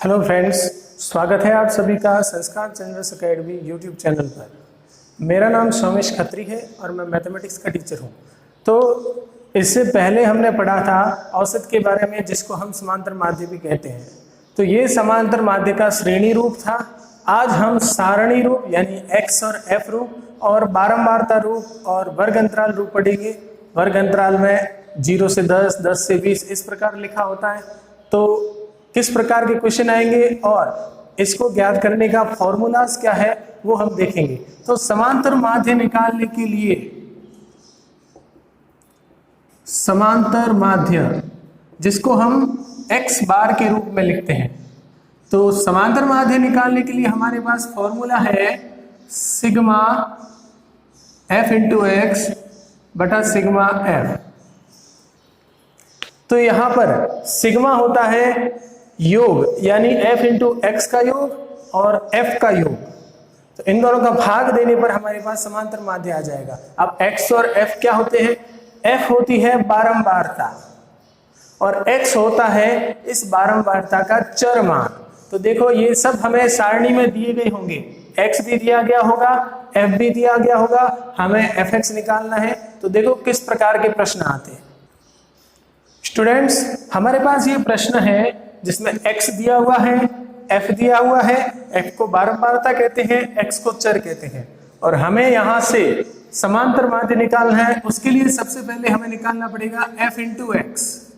Hello friends, स्वागत है आप सभी का संस्कार चंद्रस अकेडमी यूट्यूब चैनल पर। मेरा नाम सोमेश खत्री है और मैं मैथमेटिक्स का टीचर हूँ। तो इससे पहले हमने पढ़ा था औसत के बारे में, जिसको हम समांतर माध्य भी कहते हैं। तो ये समांतर माध्य का श्रेणी रूप था। आज हम सारणी रूप यानी एक्स और एफ रूप और बारंबारता रूप और वर्ग अंतराल रूप पढ़ेंगे। वर्ग अंतराल में 0 से 10, 10 से 20 इस प्रकार लिखा होता है। तो किस प्रकार के क्वेश्चन आएंगे और इसको ज्ञात करने का फॉर्मूलाज क्या है वो हम देखेंगे। तो समांतर माध्य निकालने के लिए समांतर माध्य जिसको हम x बार के रूप में लिखते हैं, तो समांतर माध्य निकालने के लिए हमारे पास फॉर्मूला है सिग्मा f इंटू एक्स बटा सिग्मा f। तो यहां पर सिग्मा होता है योग यानी f इंटू एक्स का योग और f का योग। तो इन दोनों का भाग देने पर हमारे पास समांतर माध्य आ जाएगा। अब x और f क्या होते हैं? f होती है बारंबारता और x होता है इस बारंबारता का चर मान। तो देखो ये सब हमें सारणी में दिए गए होंगे, x भी दिया गया होगा, f भी दिया गया होगा, हमें fx निकालना है। तो देखो किस प्रकार के प्रश्न आते हैं। स्टूडेंट्स, हमारे पास ये प्रश्न है जिसमें x दिया हुआ है, f दिया हुआ है। f को बारंबारता कहते हैं, x को चर कहते हैं और हमें यहां से समांतर माध्य निकालना है। उसके लिए सबसे पहले हमें निकालना पड़ेगा f इंटू एक्स।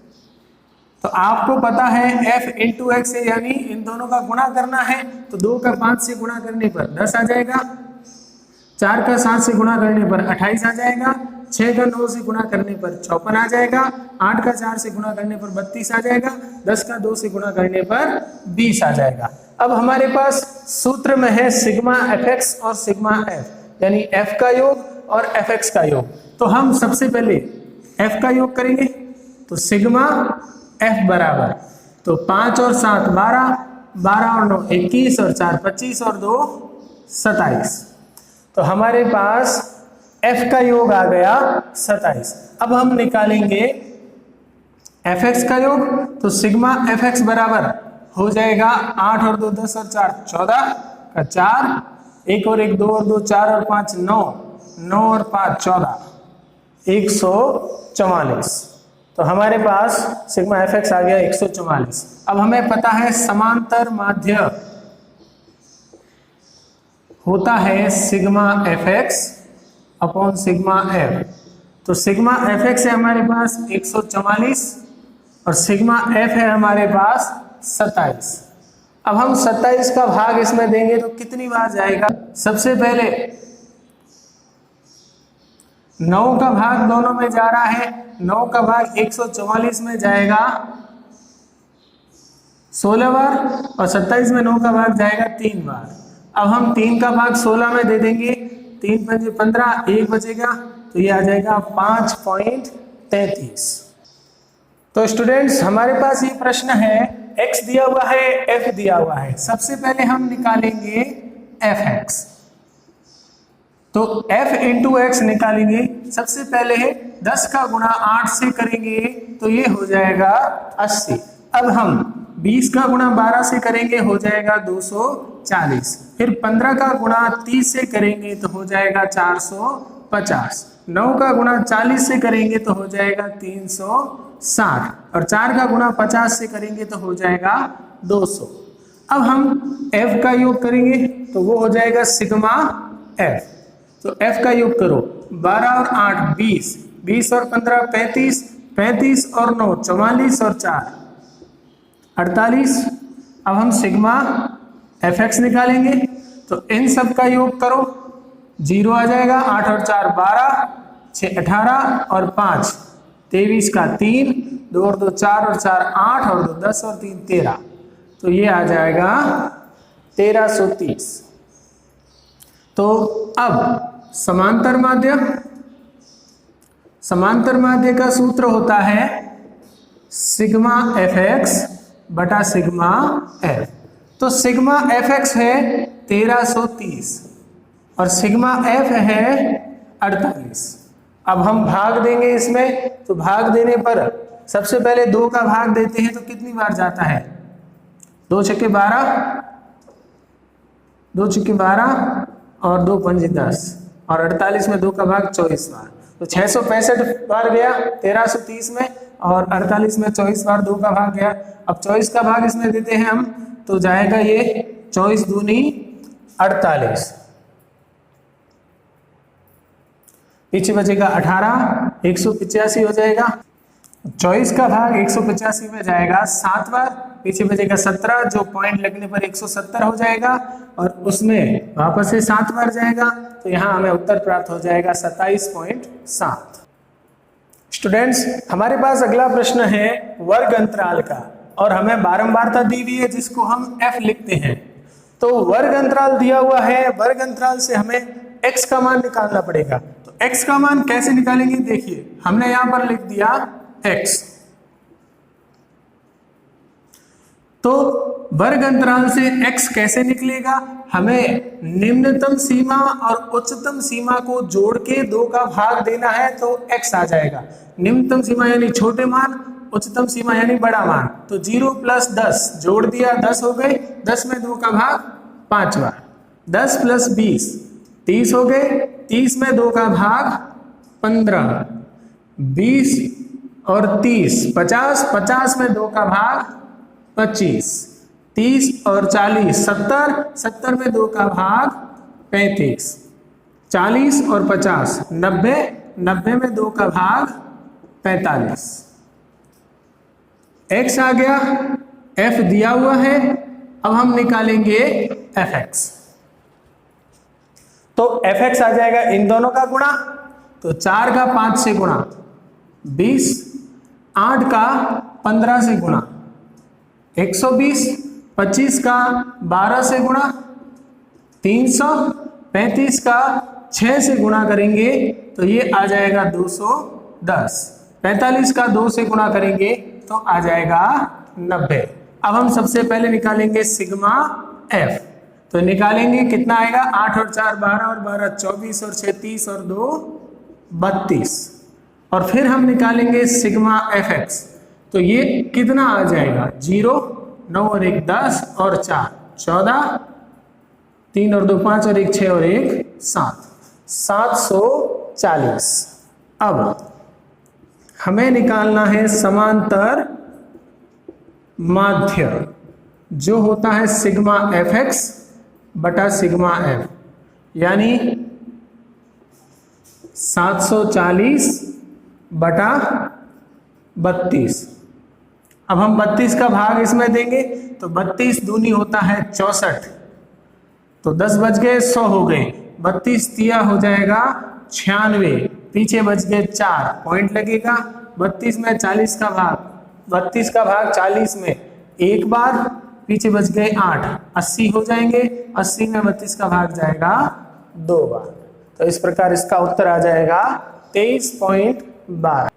तो आपको पता है f इंटू एक्स है, यानी इन दोनों का गुणा करना है। तो 2 का 5 से गुणा करने पर 10 आ जाएगा, 4 का 7 से गुणा करने पर 28 आ जाएगा, 6 का 9 से गुणा करने पर 54 आ जाएगा, 8 का 4 से गुणा करने पर 32 आ जाएगा, 10 का 2 से गुणा करने पर 20 आ जाएगा। अब हमारे पास सूत्र में है सिग्मा fx और सिग्मा f, यानी f का योग और fx का योग। तो हम सबसे पहले f का योग करेंगे। तो सिग्मा f बराबर, तो 5 और 7 12, 12 और 9 21 और 4 25 और 2 27। तो हमारे पास f का योग आ गया 27। अब हम निकालेंगे fx का योग। तो सिग्मा fx बराबर हो जाएगा 8 और 2 10 और 4 14 का 4, 1 और 1 2 और 2 4 और 5 9, 9 और 5 14, 144। तो हमारे पास सिग्मा fx आ गया 144। अब हमें पता है समांतर माध्य होता है sigma fx upon sigma f। तो सिग्मा fx है हमारे पास 144 और सिग्मा f है हमारे पास 27। अब हम 27 का भाग इसमें देंगे तो कितनी बार जाएगा? सबसे पहले 9 का भाग दोनों में जा रहा है, 9 का भाग 144 में जाएगा 16 बार और 27 में 9 का भाग जाएगा 3 बार। अब हम 3 का भाग 16 में दे देंगे, 3 पंजे 15, 1 बचेगा, तो ये आ जाएगा 5.33। तो स्टूडेंट्स, हमारे पास ये प्रश्न है, x दिया हुआ है, f दिया हुआ है। सबसे पहले हम निकालेंगे fx। तो f इंटू एक्स निकालेंगे। सबसे पहले 10 का गुणा 8 से करेंगे तो ये हो जाएगा 80। अब हम 20 का गुणा 12 से करेंगे, हो जाएगा 240। फिर 15 का गुणा 30 से करेंगे तो हो जाएगा 450। 9 का गुणा 40 से करेंगे तो हो जाएगा 360 और 4 का गुणा 50 से करेंगे तो हो जाएगा 200। अब हम f का योग करेंगे तो वो हो जाएगा सिग्मा f। तो f का योग करो, 12 और 8 20, 20 और 15 35, 35 और 9 44 और 4 48। अब हम सिग्मा fx निकालेंगे। तो इन सब का योग करो, 0 आ जाएगा, 8 और 4 12, 6 18 और 5 23 का 3, 2 और 2 4 और 4 8 और 2 10 और 3 13। तो ये आ जाएगा 1330। तो अब समांतर माध्य का सूत्र होता है सिग्मा fx बटा सिग्मा f। तो सिग्मा fx है 1330 और सिग्मा f है 48। अब हम भाग देंगे इसमें। तो भाग देने पर सबसे पहले 2 का भाग देते हैं तो कितनी बार जाता है? 2 छक्के 12, 2 छक्के 12 और 2 पंजे 10 और 48 में 2 का भाग 24 बार, तो 665 बार गया 1330 में, और 48 में 24 बार 2 का भाग गया। अब 24 का भाग इसमें देते हैं हम, तो जाएगा ये 24 दूनी 48, पीछे बचेगा 18, 185 हो जाएगा। 24 का भाग 185 में जाएगा 7 बार, पीछे बचेगा 17 जो पॉइंट लगने पर 170 हो जाएगा, और उसमें वापस से 7 बार जाएगा, तो यहाँ हमें उत्तर प्राप्त हो जाएगा 27.7। स्टूडेंट्स, हमारे पास अगला प्रश्न है वर्ग अंतराल का, और हमें बारंबारता दी हुई है जिसको हम f लिखते हैं। तो वर्ग अंतराल दिया हुआ है, वर्ग अंतराल से हमें x का मान निकालना पड़ेगा। तो x का मान कैसे निकालेंगे, देखिए हमने यहां पर लिख दिया x। तो वर्ग अंतराल से x कैसे निकलेगा, हमें निम्नतम सीमा और उच्चतम सीमा को जोड़ के 2 का भाग देना है, तो x आ जाएगा। निम्नतम सीमा यानी छोटे मान, उच्चतम सीमा यानी बड़ा मान, तो 0 + 10 जोड़ दिया 10 हो गए, 10 में 2 का भाग 5 बार, 10 + 20 30 हो गए, 30 में 2 का भाग 15, 20 और 30 50, 50 में 2 का भाग 25, 30 और 40 70, 70 में 2 का भाग 35, 40 और 50 90, 90 में 2 का भाग 45। x आ गया, f दिया हुआ है, अब हम निकालेंगे fx। तो fx आ जाएगा इन दोनों का गुणा, तो 4 का 5 से गुणा 20, 8 का 15 से गुणा 120, 25 का 12 से गुणा 300, 35 का 6 से गुणा करेंगे तो ये आ जाएगा 210, 45 का 2 से गुणा करेंगे तो आ जाएगा 90। अब हम सबसे पहले निकालेंगे सिग्मा f। तो निकालेंगे कितना आएगा, 8 और 4 12 और 12 24 और 6 30 और 2 32। और फिर हम निकालेंगे सिग्मा fx। तो ये कितना आ जाएगा, 0, 9 और 1 10 और 4 14, 3 और 2 5 और 1 6 और 1 7, 740। अब हमें निकालना है समांतर माध्य, जो होता है सिग्मा fx बटा सिग्मा f, यानी 740 बटा 32। अब हम 32 का भाग इसमें देंगे तो 32 दूनी होता है 64, तो 10 बच गए 100 हो गए, 32 तिया हो जाएगा 96, पीछे बच गए 4 पॉइंट लगेगा। 32 में 40 का भाग, 32 का भाग 40 में एक बार, पीछे बच गए 8 80 हो जाएंगे, 80 में 32 का भाग जाएगा 2 बार। तो इस प्रकार इसका उत्तर आ जाएगा 23.12।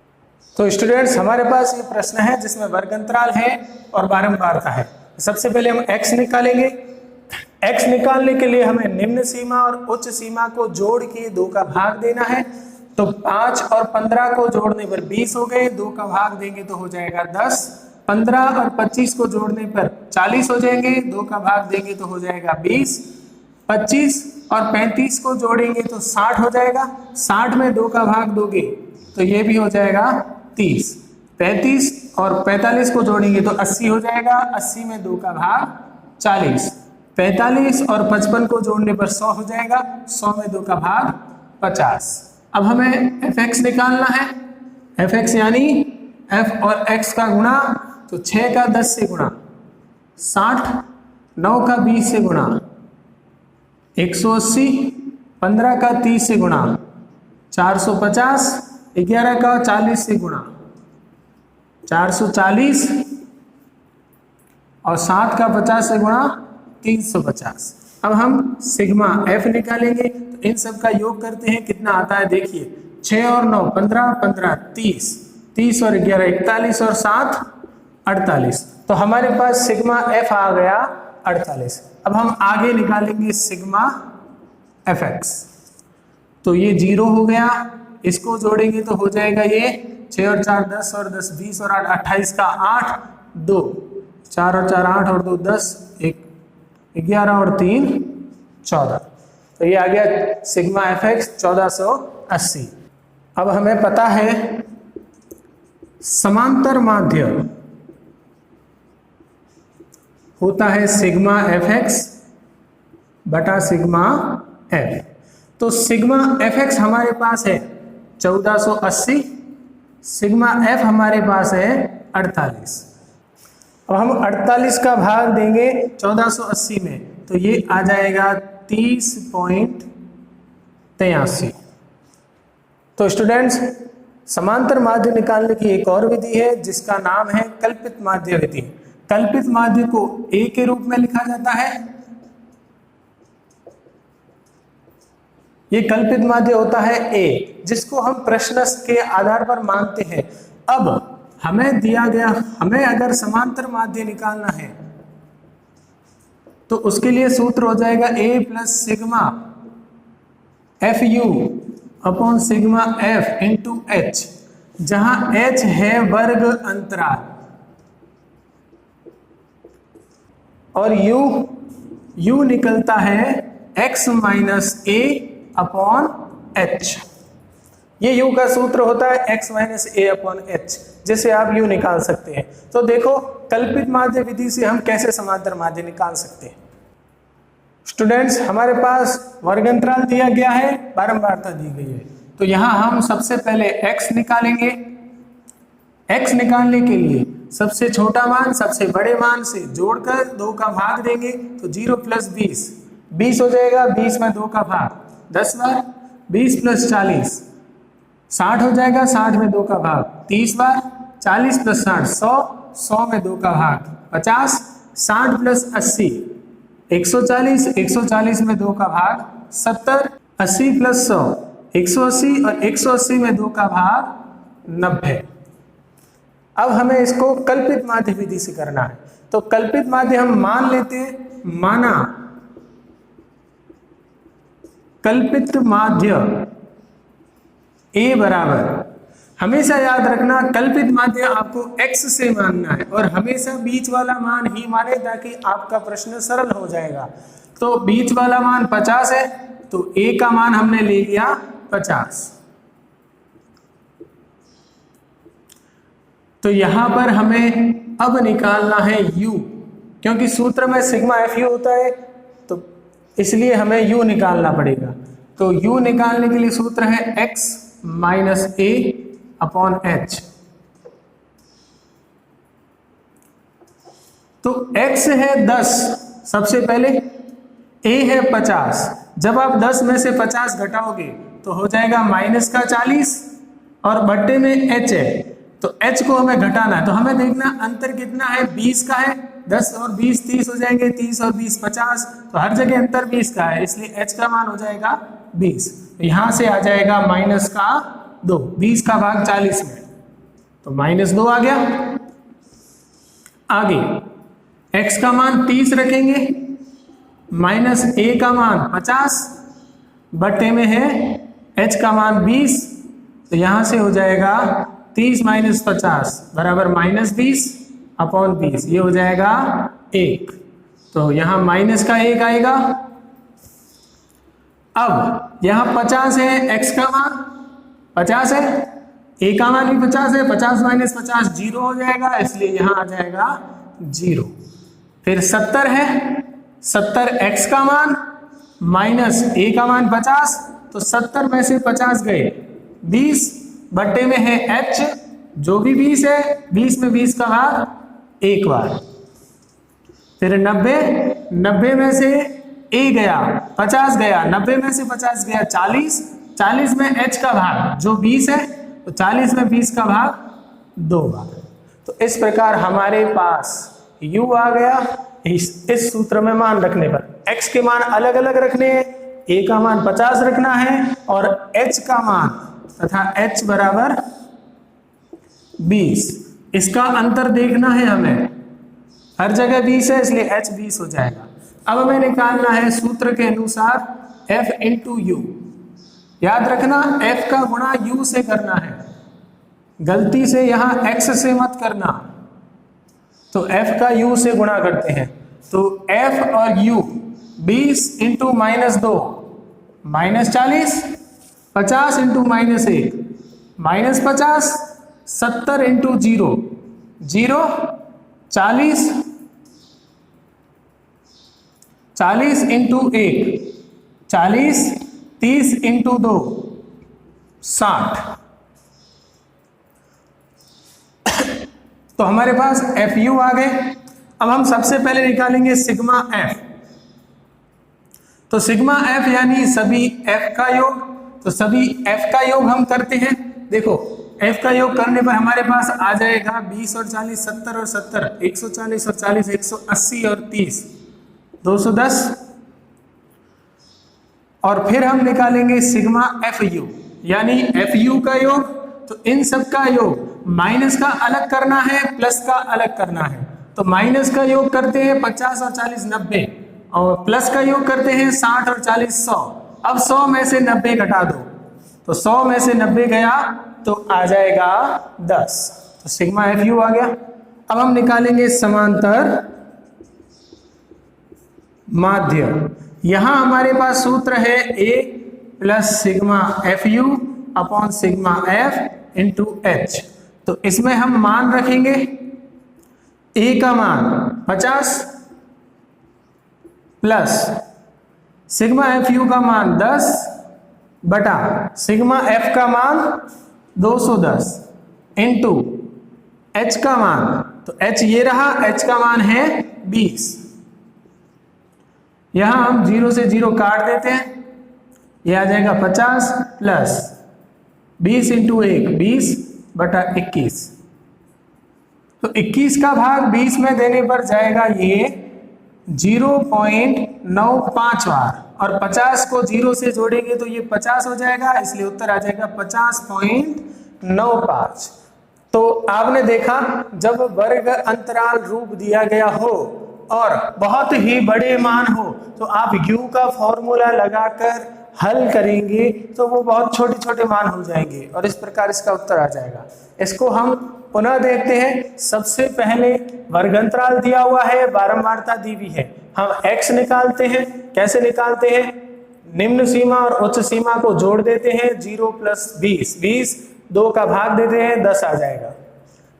तो स्टूडेंट्स, हमारे पास ये प्रश्न है जिसमें वर्ग अंतराल है और बारंबारता है। सबसे पहले हम x निकालेंगे। x निकालने के लिए हमें निम्न सीमा और उच्च सीमा को जोड़ के 2 का भाग देना है। तो 5 और 15 को जोड़ने पर 20 हो गए, 2 का भाग देंगे तो हो जाएगा 10। 15 और 25 को जोड़ने पर 40 हो जाएंगे, 2 का भाग देंगे तो हो जाएगा 20। 25 और 35 को जोड़ेंगे तो 60 हो जाएगा, 60 में 2 का भाग दोगे तो ये भी हो जाएगा 30। 35 और 45 को जोड़ेंगे तो 80 हो जाएगा, 80 में 2 का भाग 40। 45 और 55 को जोड़ने पर 100 हो जाएगा, 100 में 2 का भाग 50। अब हमें fx निकालना है। fx यानी f और x का गुणा, तो 6 का 10 से गुणा 60, 9 का 20 से गुणा 180, 15 का 30 से गुणा 450, 11 का 40 से गुणा 440 और 7 का 50 से गुणा 350। अब हम सिग्मा f निकालेंगे, तो इन सब का योग करते हैं, कितना आता है देखिए, 6 और 9 15, 15 30, 30 और 11 41 और 7 48। तो हमारे पास सिग्मा f आ गया 48। अब हम आगे निकालेंगे सिग्मा fx। तो ये 0 हो गया, इसको जोड़ेंगे तो हो जाएगा ये 6 और 4 10 और 10 20 और 8 28 का 8 2 4 और 4 8 और 2 10, 1 11 और 3 14। तो ये आ गया सिग्मा एफ एक्स 1480। अब हमें पता है समांतर माध्य होता है सिग्मा एफ एक्स बटा सिग्मा एफ। तो सिग्मा एफ एक्स हमारे पास है 1480, सिग्मा एफ हमारे पास है 48। अब हम 48 का भाग देंगे 1480 में, तो ये आ जाएगा 30.83। तो स्टूडेंट्स, समांतर माध्य निकालने की एक और विधि है जिसका नाम है कल्पित माध्य विधि। कल्पित माध्य को ए के रूप में लिखा जाता है। ये कल्पित माध्य होता है ए, जिसको हम प्रश्न के आधार पर मानते हैं। अब हमें दिया गया, हमें अगर समांतर माध्य निकालना है तो उसके लिए सूत्र हो जाएगा A plus sigma F U upon sigma F into H, जहां एच है वर्ग अंतराल और यू निकलता है x minus A upon H. ये u का सूत्र होता है x minus A upon H, जिसे आप u निकाल सकते हैं। तो देखो कल्पित माध्य विधि से हम कैसे समांतर माध्य निकाल सकते हैं। स्टूडेंट्स, हमारे पास वर्गांतराल दिया गया है, बारंबारता दी गई है। तो यहां हम सबसे पहले x निकालेंगे। x निकालने के लिए सबसे छोटा मान सबसे बड़े मान से जोड़कर 2 का भाग देंगे, तो 0 प्लस 20 हो जाएगा। 20 में 2 का भाग 10 बार, 20 प्लस 40 60 हो जाएगा। 60 में 2 का भाग 30 बार, 40 प्लस 60 100 में 2 का भाग 50, 60 प्लस 80 140, 140 में 2 का भाग 70, 80 प्लस 100 180 और 180 में 2 का भाग 90। अब हमें इसको कल्पित माध्य विधि से करना है। तो कल्पित माध्य हम मान लेते हैं, माना कल्पित माध्य ए बराबर, हमेशा याद रखना कल्पित माध्य आपको x से मानना है और हमेशा बीच वाला मान ही माने, ताकि आपका प्रश्न सरल हो जाएगा। तो बीच वाला मान 50 है, तो a का मान हमने ले लिया 50। तो यहां पर हमें अब निकालना है u, क्योंकि सूत्र में सिग्मा एफ यू होता है, तो इसलिए हमें u निकालना पड़ेगा। तो u निकालने के लिए सूत्र है x minus A upon H. तो x है 10 सबसे पहले, a है 50। जब आप 10 में से 50 घटाओगे तो हो जाएगा माइनस का 40 और बट्टे में h है, तो h को हमें घटाना है। तो हमें देखना अंतर कितना है, 20 का है। 10 और 20 30 हो जाएंगे, 30 और 20 50, तो हर जगह अंतर 20 का है, इसलिए h का मान हो जाएगा 20। तो यहां से आ जाएगा माइनस का 2, 20 का भाग 40 में, तो माइनस 2 आ गया। आगे x का मान 30 रखेंगे, माइनस a का मान 50, बट्टे में है h का मान 20, तो यहां से हो जाएगा 30 माइनस 50 बराबर माइनस 20 अपॉन 20, ये हो जाएगा 1। तो यहां माइनस का 1 आएगा। अब यहां 50 है, x का मान 50 है, a का मान भी 50 है, 50 माइनस 50 0 हो जाएगा, इसलिए यहां आ जाएगा 0। फिर 70 है, 70 x का मान माइनस a का मान 50, तो 70 में से 50 गए 20, बट्टे में है h जो भी 20 है, 20 में 20 का भाग 1 बार। फिर 90 में से a गया 50 गया, 90 में से 50 गया 40 में h का भाग जो 20 है, तो 40 में 20 का भाग 2 बार। तो इस प्रकार हमारे पास u आ गया। इस सूत्र में मान रखने पर x के मान अलग अलग रखने हैं, a का मान 50 रखना है और h का मान तथा h बराबर 20, इसका अंतर देखना है हमें। हर जगह 20 है, इसलिए h 20 हो जाएगा। अब हमें निकालना है सूत्र के अनुसार f इंटू यू। याद रखना f का गुणा u से करना है, गलती से यहां x से मत करना। तो f का u से गुणा करते हैं, तो f और u 20 into -2 -40, 50 into -1 -50, 70 into 0 0, 40, 40 into 1 40, 30 into 2 60। तो हमारे पास FU आ गए। अब हम सबसे पहले निकालेंगे सिग्मा F। तो सिग्मा F यानी सभी F का योग, तो सभी F का योग हम करते हैं। देखो F का योग करने पर हमारे पास आ जाएगा 20 और 40, 70 और 70, 140 और 40, 180 और 30, 210। और फिर हम निकालेंगे सिग्मा FU यानी FU का योग। तो इन सब का योग, माइनस का अलग करना है, प्लस का अलग करना है। तो माइनस का योग करते हैं 50 और 40 90, और प्लस का योग करते हैं 60 और 40 100। अब 100 में से 90 घटा दो, तो 100 में से 90 गया तो आ जाएगा 10। तो सिग्मा FU आ गया। अब हम निकालेंगे समांतर माध्य। यहां हमारे पास सूत्र है A plus sigma FU upon sigma F into H। तो इसमें हम मान रखेंगे, A का मान 50 प्लस सिग्मा FU का मान 10 बटा सिग्मा F का मान 210 इंटू H का मान, तो H ये रहा, H का मान है 20। यहां हम 0 से 0 काट देते हैं, ये आ जाएगा 50 प्लस 20 इंटू 1 20 बटा 21। तो 21 का भाग 20 में देने पर जाएगा ये 0.95 बार, और 50 को 0 से जोड़ेंगे तो ये 50 हो जाएगा, इसलिए उत्तर आ जाएगा 50.95। तो आपने देखा, जब वर्ग अंतराल रूप दिया गया हो और बहुत ही बड़े मान हो तो आप u का फॉर्मूला लगाकर हल करेंगे तो वो बहुत छोटे छोटे मान हो जाएंगे और इस प्रकार इसका उत्तर आ जाएगा। इसको हम पुनः देखते हैं। सबसे पहले वर्गांतराल दिया हुआ है, बारंबारता दी हुई है, हम x निकालते हैं। कैसे निकालते हैं? निम्न सीमा और उच्च सीमा को जोड़ देते हैं। 0 प्लस 20, 20 2 का भाग देते हैं, 10 आ जाएगा।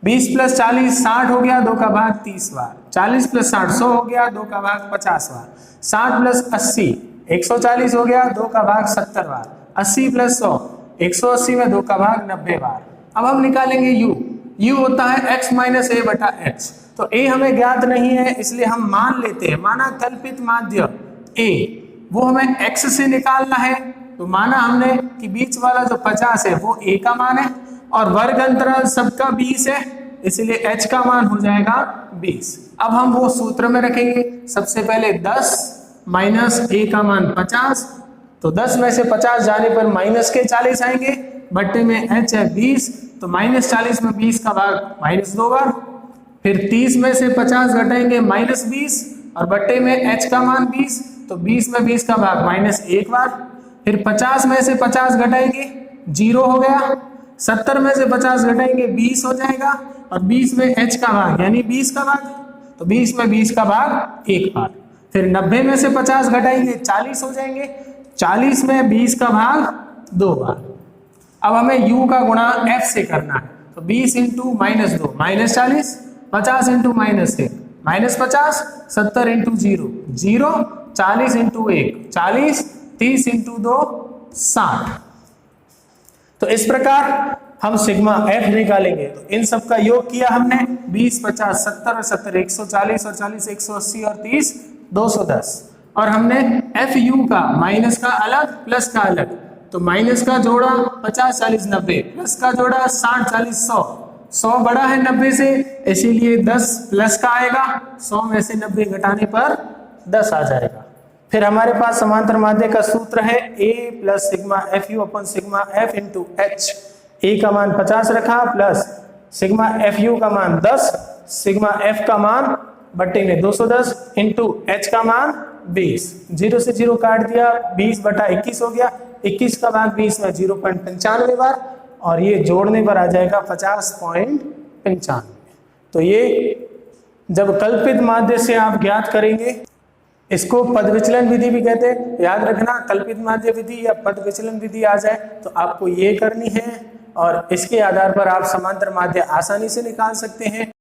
20 प्लस 40 60 हो गया, 2 का भाग 30 बार। 40 प्लस 60 100 हो गया, 2 का भाग 50 बार। 60 प्लस 80 140 हो गया, 2 का भाग 70 बार। 80 प्लस 100 180 में 2 का भाग 90 बार। अब हम निकालेंगे u। u होता है x माइनस a बटा h। तो a हमें ज्ञात नहीं है, इसलिए हम मान लेते हैं। माना कल्पित माध्य a, वो हमें x से निकालना है। तो माना हमने कि बीच वाला जो 50 है वो a का मान है और वर्ग अंतराल सबका 20 है, इसलिए h का मान हो जाएगा 20। अब हम वो सूत्र में रखेंगे। सबसे पहले 10 माइनस a का मान 50, तो 10 में से 50 जाने पर माइनस के 40 आएंगे, बट्टे में h है 20, तो माइनस 40 में 20 का भाग माइनस 2 बार। फिर 30 में से 50 घटाएंगे माइनस 20 और बट्टे में h का मान 20, तो 20 में 20 का भाग माइनस 1 बार। फिर 50 में से 50 घटाएंगे 0 हो गया। 70 में से 50 घटाएंगे 20 हो जाएगा और 20 में h का भाग यानी 20 का भाग, तो 20 में 20 का भाग 1 बार। फिर 90 में से 50 घटाएंगे 40 हो जाएंगे, 40 में 20 का भाग 2 बार। अब हमें u का गुणा f से करना है, तो 20 into minus 2 minus 40, 50 into minus 1 minus 50, 70 into 0 0, 40 into 1 40, 30 into 2 60। तो इस प्रकार हम सिग्मा f निकालेंगे। तो इन सब का योग किया हमने, 20 50 70 और 70 140 और 40 180 और 30 210। और हमने FU का माइनस का अलग प्लस का अलग, तो माइनस का जोड़ा 50 40 90, प्लस का जोड़ा 60 40 100। 100 बड़ा है 90 से, इसीलिए 10 प्लस का आएगा। 100 में से 90 घटाने पर 10 आ जाएगा। फिर हमारे पास समांतर माध्य का सूत्र है A plus sigma FU upon sigma F into H। A का मान 50 रखा प्लस सिग्मा FU का मान 10, सिग्मा F का मान बट्टे में 210 इंटू H का मान 20। 0 से 0 काट दिया, 20 बटा 21 हो गया। 21 का भाग 20 में 0.95 बार और ये जोड़ने पर आ जाएगा 50.95। तो ये जब कल्पित माध्य से आप ज्ञात करेंगे, इसको पद विचलन विधि भी कहते हैं। याद रखना, कल्पित माध्य विधि या पद विचलन विधि आ जाए तो आपको ये करनी है और इसके आधार पर आप समांतर माध्य आसानी से निकाल सकते हैं।